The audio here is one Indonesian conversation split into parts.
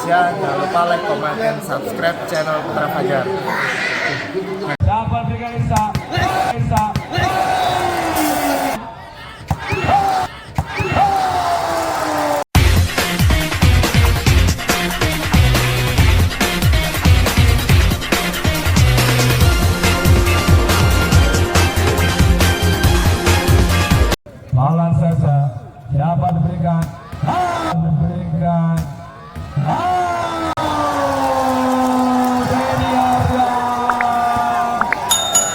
Indonesia. Jangan lupa like, comment, dan subscribe channel Putra Fajar. Dapat berikan Isa. Malam saja dapat diberikan. Denny Arya,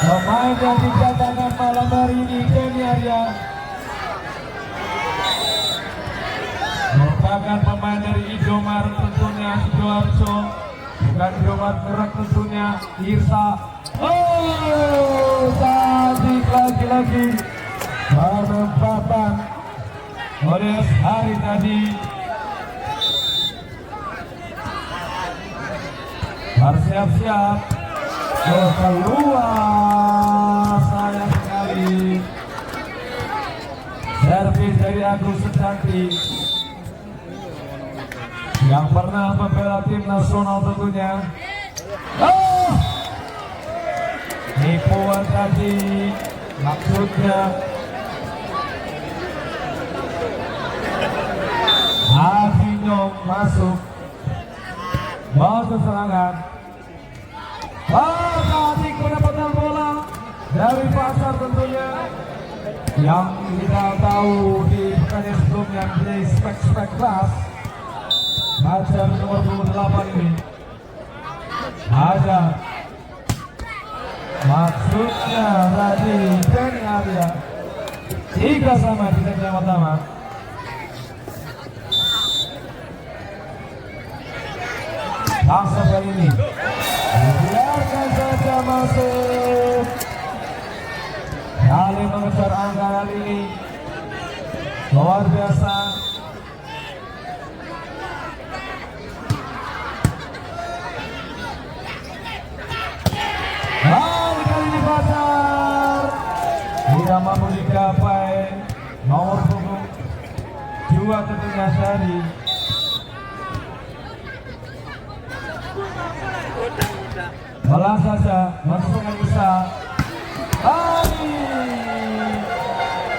pemain yang dikatakan malam hari ini. Denny Arya merupakan pemain dari Indomar, tentunya Sidoarjo, bukan Indomar Merak, tentunya Irsa. Cantik lagi-lagi penempatan oleh hari tadi. Bersiap-siap keluar, sayang sekali servis dari Agus Secanti yang pernah membela tim nasional tentunya. Nipuan tadi maksudnya Avinyo masuk batu serangan. Tadi pendapatan bola dari Pasar tentunya yang kita tahu di pertandingan sebelumnya menjadi spek kelas. Hajar nomor 28 ini Hajar maksudnya tadi Denny Arya 3-3 di set yang pertama. Langsung kali ini biarkan saja masuk. Kali mengejar angka kali ini luar biasa. Kali ini Pasar tidak mampu digapai nomor punggung 2 tentunya Syari. Bola saja masuk dengan bisa.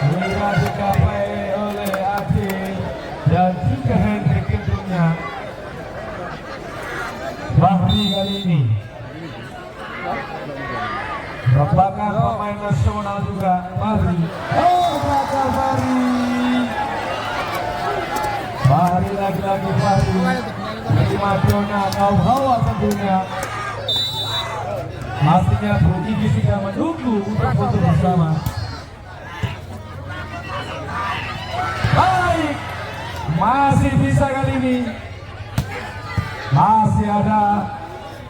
Tidak digapai oleh Adi dan juga Hendrik tentunya. Bahri kali ini merupakan pemain nasional juga. Bahri, gagal Bahri lagi-lagi Bahri. Jadi Madonna kaum hawa tentunya. Pastinya Bro Igi sudah menunggu untuk foto bersama. Baik, masih bisa kali ini. Masih ada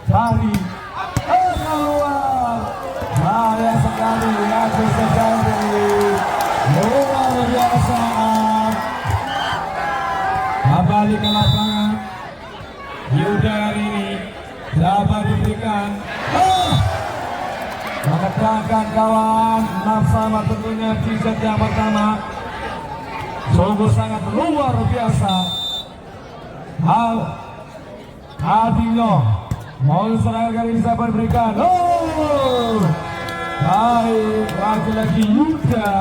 Bahri. Keluar. Bahaya sekali Agus Secanti. Luar biasa. Kembali ke lapangan. Yuda hari ini dapat diberikan. Mengekalkan kawan Nafsama tentunya di set yang pertama. Sungguh sangat luar biasa. Adinyo mau serangan kali ini dapat diberikan. Baik, lagi-lagi Yuda.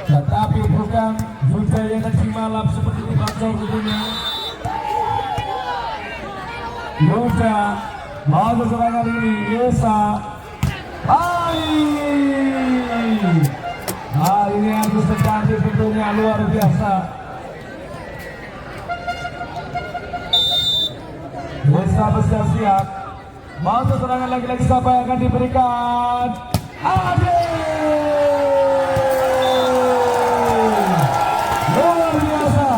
Tetapi bukan Yuda yang tadi malam seperti di Bacor tentunya. Yuda mau serangan kali ini Yesa. Hari ini Agus Secanti tentunya luar biasa. Bisa bersiap-siap. Mau serangan lagi-lagi siapa yang akan diberikan? Ade! Luar biasa.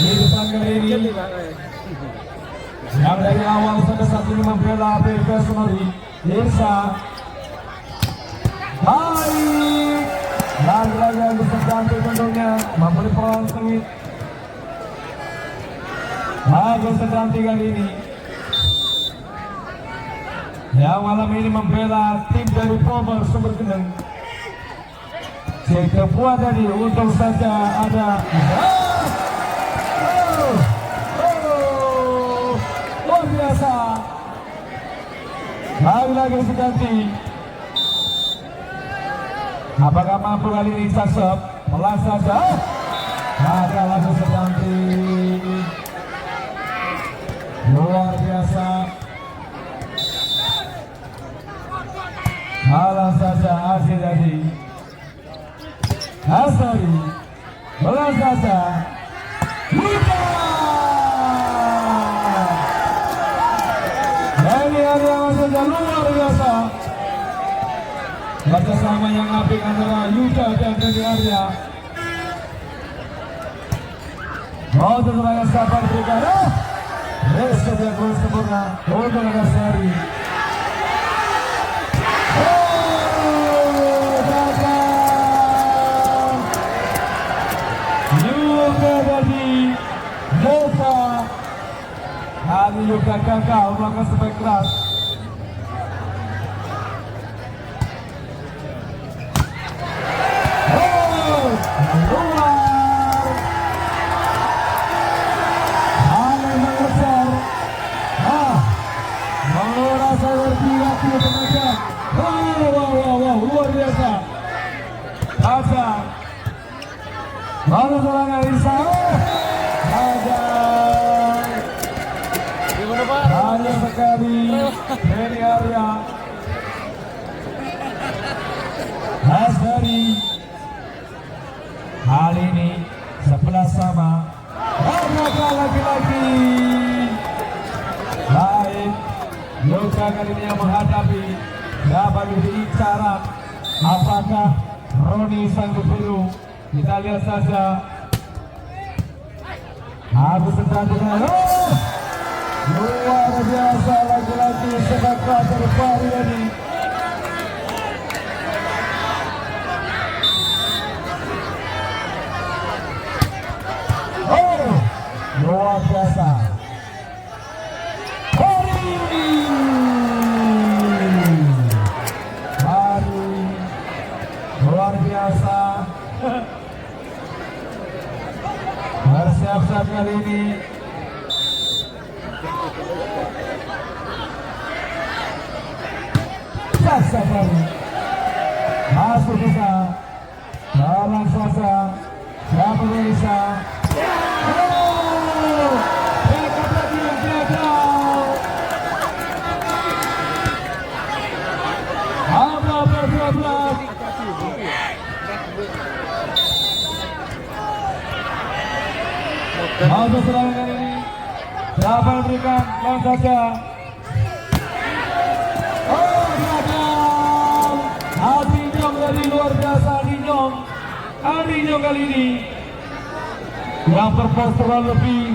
Di depan kali ini yang dari awal sampai saat ini membela PV Sonori Desa. Baik, lagi-lagi Agus Secanti tentunya memberi peluang sengit. Agus Secanti kali ini yang malam ini membela tim dari Pomor Sumber Gendeng. Kuat tadi untung saja ada luar biasa. Lagi-lagi diganti. Apakah mampu kali ini Sasep? Pelan saja. Ada langsung diganti. Luar biasa. Malah saja Aziz tadi. Asari pelan saja. Luka. Ini area saja luar biasa. Kerjasama yang apik antara Yuda dan Deni Arya. Mau serangan sabar berikan. Reset yang kurang sempurna untuk Asari. Dari Yoga kali Yoga gagal melakukan spek keras. Keluar hanya mengejar mengeluarkan seperti waktu tenaga. Wow, luar biasa. Kaca lalu serangan Isa. Hanya sekali Deni Arya. Asari kali ini 11 sama. Karena lagi-lagi baik Yoga kali ini yang menghadapi dapat diincaran. Apakah Roni sanggup dulu? Kita lihat saja. Harus perhatikan. Luar biasa lagi-lagi sepak bola terbaru ini. Luar biasa. Luar biasa. Bersiap-siap kali ini. Sakari masuk bisa dalam saja siapa bisa dekat lagi yang gagal apa berbelas masuk serangan kali ini siapa yang berikan lawan saja. Adinyong dari luar biasa. Adinyong kali ini yang berpostur lebih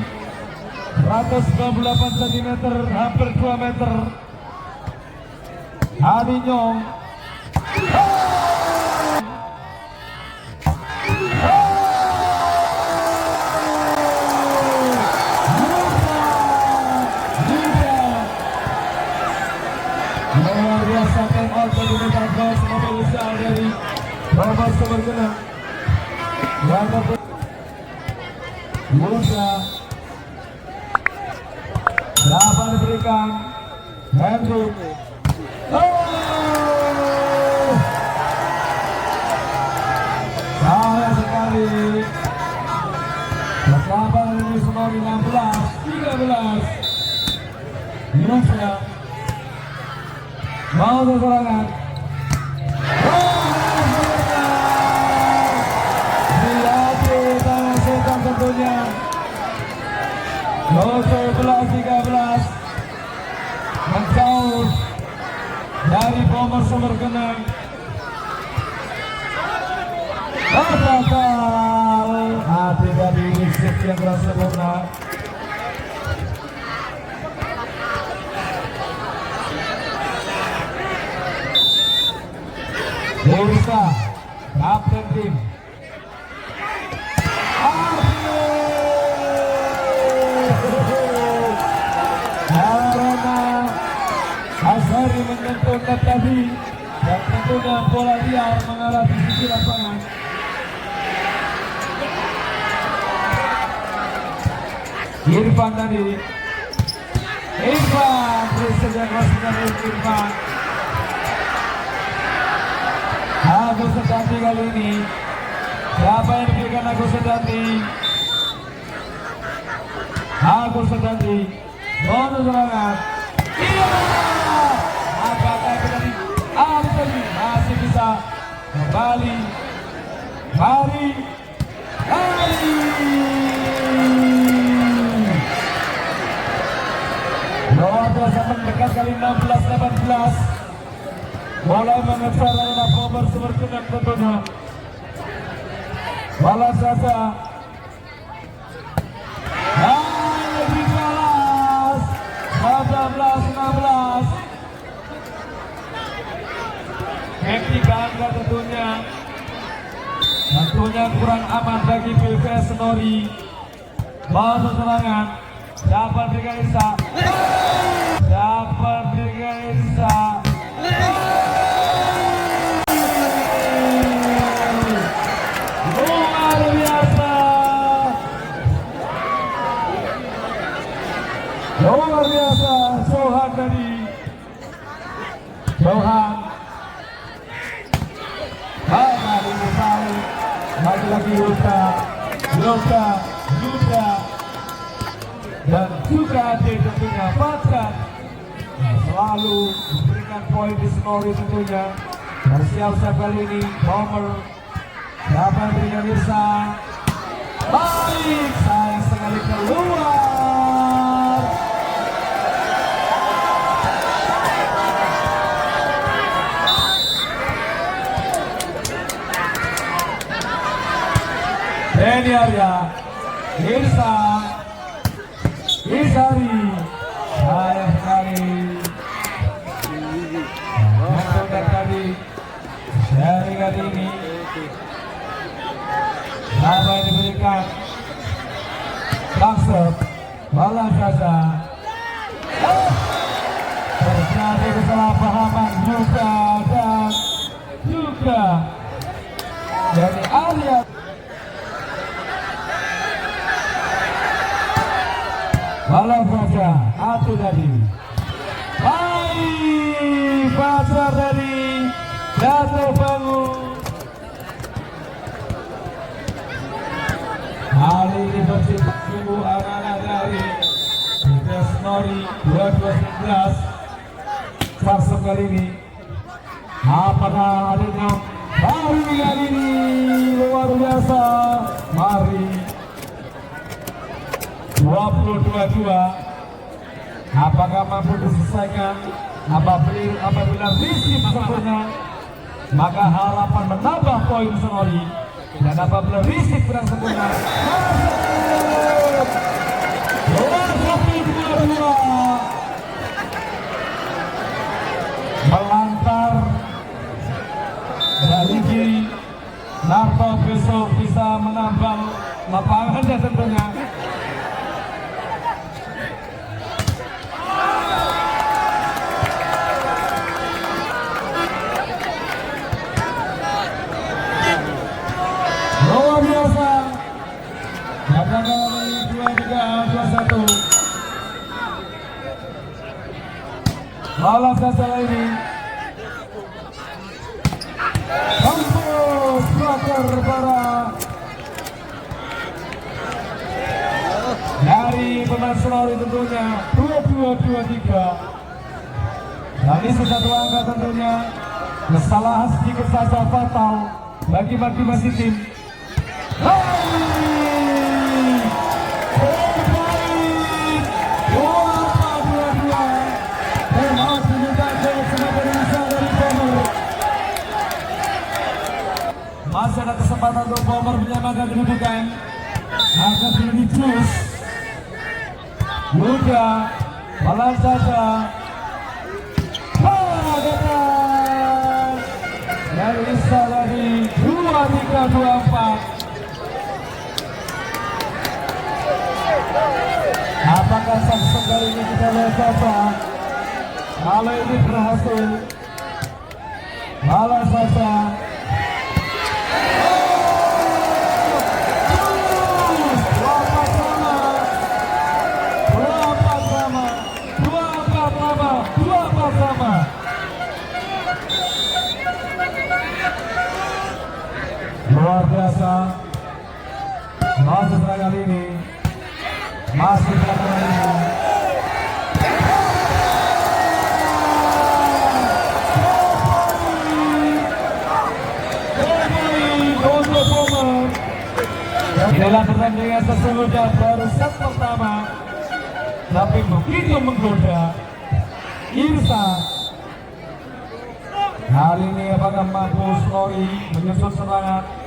198 cm, hampir 2 meter. Adinyong luar biasa. Time out bagi Metal Ghost mobil usaha dari Robert Sebergena. Warna Musa dapat diberikan Hendrik. Sayang sekali. Persahabatan ini semua 13 Musa mau serangan. Tentunya 11-13 menjauh dari Bomber Sumber Geneng. Batal hati dari Wisik yang keras sempurna. Dewisa kapten tim. Asari menyentuh net tadi dan tentunya bola liar mengarah di sisi lapangan. Irfan tadi. Irfan terus saja kosongkan Irfan. Agus Sedanti kali ini. Siapa yang diberikan Agus Sedanti? Agus Sedanti. Bonus serangan. Iya. Apakah itu tadi? Anthony masih bisa kembali. Mari. Luar biasa mendekat kali 16-18. Mulai mengejar arena bomber seperti tentunya. Balas saja. Lebih balas 18-16. Hektika angka tentunya kurang aman bagi PVS Senori. Masuk serangan. Dapat berikan Isa. Dapat berikan Isa. Luar biasa. Luar biasa. Sohan tadi. Sohan. Lagi-lagi Yuda dan juga Ade tentunya Fatkan selalu memberikan poin di Senori tentunya. Dan siap-siap kali ini Bomber dapat berikan Irsa. Baik, sayang sekali keluar. Denny Arya, Irsa, Isari, sayang sekali. Mencoba tadi dari kali ini, apa yang diberikan? Langsung, balas saja. Terjadi kesalahpahaman juga dari Arya. Balas saja, Atu tadi. Baik, Pasar tadi jatuh bangun. Hari ini bersifat tunggu anak-anak dari PVS Senori 22-19. Pasar kali ini. Apakah adanya hari kali ini luar biasa. Mari 22-22. Apakah mampu diselesaikan? Apabila risik sempurna, maka harapan menambah poin Senori. Dan apabila risik kurang sempurna, masuk 21-22. Melantar dari kiri. Narto besok bisa menambang lapangannya tentunya. Luar biasa. Pada kali 23-21. Balas saja ini. Kampus Prater para dari pemain Senori tentunya 22-23. Dari satu angka tentunya kesalahan sedikit saja fatal bagi masing-masing tim. Masih ada kesempatan untuk Bomber menyamakan kedudukan. Akan lebih terus. Yuda, balas saja. Dari Isa lagi 23-24. Apakah Samsung kali ini kita lihat saja? Kalau ini berhasil, balas saja. biasa. Masih serangan ini. Masih serangan ini. Inilah pertandingan sesungguhnya baru set pertama, tapi begitu menggoda. Irsa hari ini apakah mampu Snorri menyusul serangan